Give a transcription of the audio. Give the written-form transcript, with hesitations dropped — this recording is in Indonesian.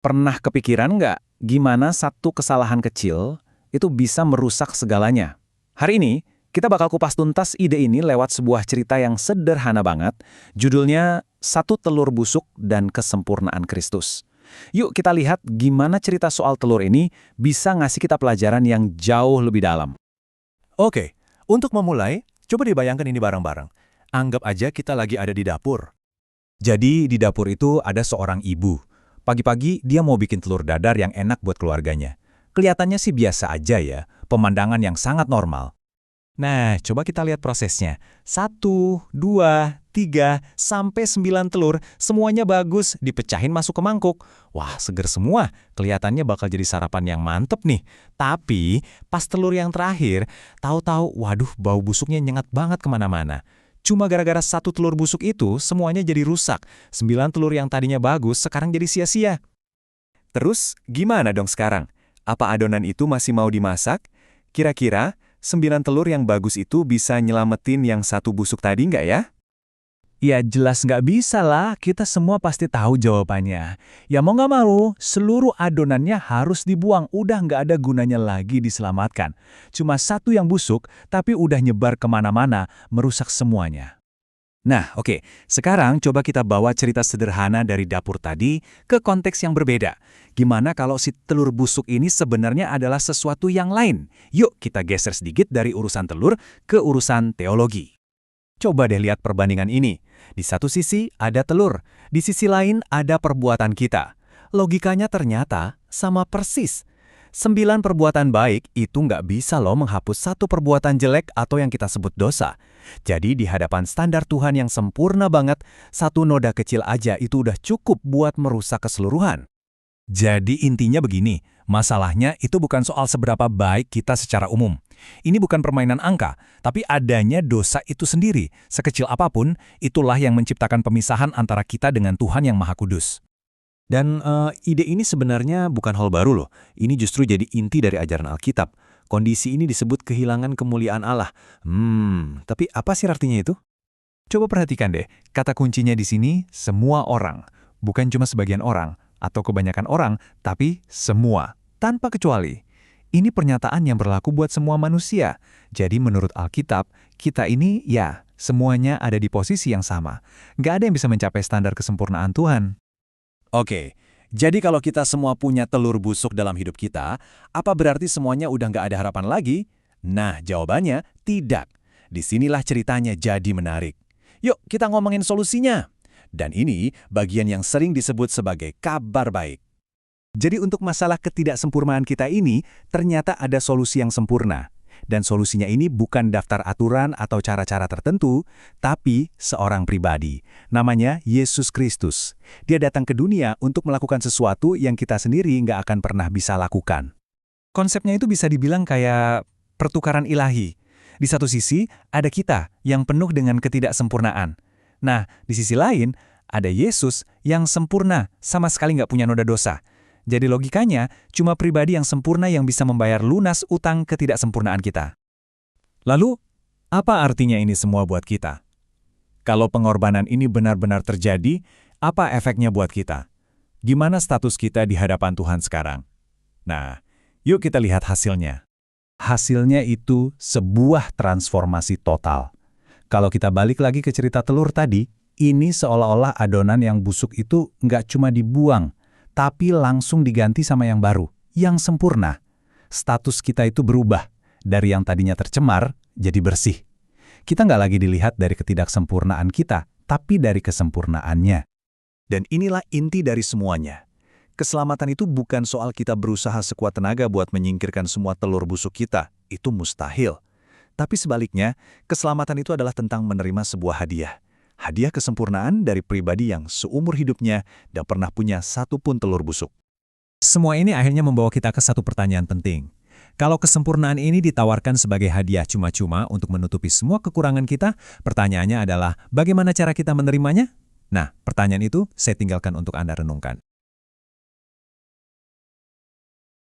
Pernah kepikiran nggak gimana satu kesalahan kecil itu bisa merusak segalanya? Hari ini, kita bakal kupas tuntas ide ini lewat sebuah cerita yang sederhana banget. Judulnya Satu Telur Busuk dan Kesempurnaan Kristus. Yuk kita lihat gimana cerita soal telur ini bisa ngasih kita pelajaran yang jauh lebih dalam. Oke, untuk memulai, coba dibayangkan ini bareng-bareng. Anggap aja kita lagi ada di dapur. Jadi di dapur itu ada seorang ibu. Pagi-pagi dia mau bikin telur dadar yang enak buat keluarganya. Kelihatannya sih biasa aja ya, pemandangan yang sangat normal. Nah, coba kita lihat prosesnya. 1, 2, 3, sampai 9 telur, semuanya bagus, dipecahin masuk ke mangkuk. Wah, seger semua, kelihatannya bakal jadi sarapan yang mantep nih. Tapi, pas telur yang terakhir, tahu-tahu, waduh, bau busuknya nyengat banget kemana-mana. Cuma gara-gara satu telur busuk itu, semuanya jadi rusak. 9 telur yang tadinya bagus, sekarang jadi sia-sia. Terus, gimana dong sekarang? Apa adonan itu masih mau dimasak? Kira-kira, 9 telur yang bagus itu bisa nyelamatin yang satu busuk tadi nggak ya? Ya jelas nggak bisa lah, kita semua pasti tahu jawabannya. Ya mau nggak mau, seluruh adonannya harus dibuang, udah nggak ada gunanya lagi diselamatkan. Cuma satu yang busuk, tapi udah nyebar kemana-mana, merusak semuanya. Nah, oke. Sekarang coba kita bawa cerita sederhana dari dapur tadi ke konteks yang berbeda. Gimana kalau si telur busuk ini sebenarnya adalah sesuatu yang lain? Yuk kita geser sedikit dari urusan telur ke urusan teologi. Coba deh lihat perbandingan ini. Di satu sisi ada telur, di sisi lain ada perbuatan kita. Logikanya ternyata sama persis. 9 perbuatan baik itu nggak bisa loh menghapus satu perbuatan jelek atau yang kita sebut dosa. Jadi di hadapan standar Tuhan yang sempurna banget, satu noda kecil aja itu udah cukup buat merusak keseluruhan. Jadi intinya begini, masalahnya itu bukan soal seberapa baik kita secara umum. Ini bukan permainan angka, tapi adanya dosa itu sendiri. Sekecil apapun, itulah yang menciptakan pemisahan antara kita dengan Tuhan yang Maha Kudus. Dan ide ini sebenarnya bukan hal baru loh. Ini justru jadi inti dari ajaran Alkitab. Kondisi ini disebut kehilangan kemuliaan Allah. Tapi apa sih artinya itu? Coba perhatikan deh, kata kuncinya di sini semua orang. Bukan cuma sebagian orang, atau kebanyakan orang, tapi semua, tanpa kecuali. Ini pernyataan yang berlaku buat semua manusia. Jadi menurut Alkitab, kita ini ya, semuanya ada di posisi yang sama. Nggak ada yang bisa mencapai standar kesempurnaan Tuhan. Oke, jadi kalau kita semua punya telur busuk dalam hidup kita, apa berarti semuanya udah nggak ada harapan lagi? Nah, jawabannya tidak. Disinilah ceritanya jadi menarik. Yuk, kita ngomongin solusinya. Dan ini bagian yang sering disebut sebagai kabar baik. Jadi untuk masalah ketidaksempurnaan kita ini, ternyata ada solusi yang sempurna. Dan solusinya ini bukan daftar aturan atau cara-cara tertentu, tapi seorang pribadi. Namanya Yesus Kristus. Dia datang ke dunia untuk melakukan sesuatu yang kita sendiri nggak akan pernah bisa lakukan. Konsepnya itu bisa dibilang kayak pertukaran ilahi. Di satu sisi, ada kita yang penuh dengan ketidaksempurnaan. Nah, di sisi lain, ada Yesus yang sempurna, sama sekali nggak punya noda dosa. Jadi logikanya, cuma pribadi yang sempurna yang bisa membayar lunas utang ketidaksempurnaan kita. Lalu, apa artinya ini semua buat kita? Kalau pengorbanan ini benar-benar terjadi, apa efeknya buat kita? Gimana status kita di hadapan Tuhan sekarang? Nah, yuk kita lihat hasilnya. Hasilnya itu sebuah transformasi total. Kalau kita balik lagi ke cerita telur tadi, ini seolah-olah adonan yang busuk itu nggak cuma dibuang, tapi langsung diganti sama yang baru, yang sempurna. Status kita itu berubah, dari yang tadinya tercemar, jadi bersih. Kita nggak lagi dilihat dari ketidaksempurnaan kita, tapi dari kesempurnaannya. Dan inilah inti dari semuanya. Keselamatan itu bukan soal kita berusaha sekuat tenaga buat menyingkirkan semua telur busuk kita, itu mustahil. Tapi sebaliknya, keselamatan itu adalah tentang menerima sebuah hadiah. Hadiah kesempurnaan dari pribadi yang seumur hidupnya tidak pernah punya satu pun telur busuk. Semua ini akhirnya membawa kita ke satu pertanyaan penting. Kalau kesempurnaan ini ditawarkan sebagai hadiah cuma-cuma untuk menutupi semua kekurangan kita, pertanyaannya adalah bagaimana cara kita menerimanya? Nah, pertanyaan itu saya tinggalkan untuk Anda renungkan.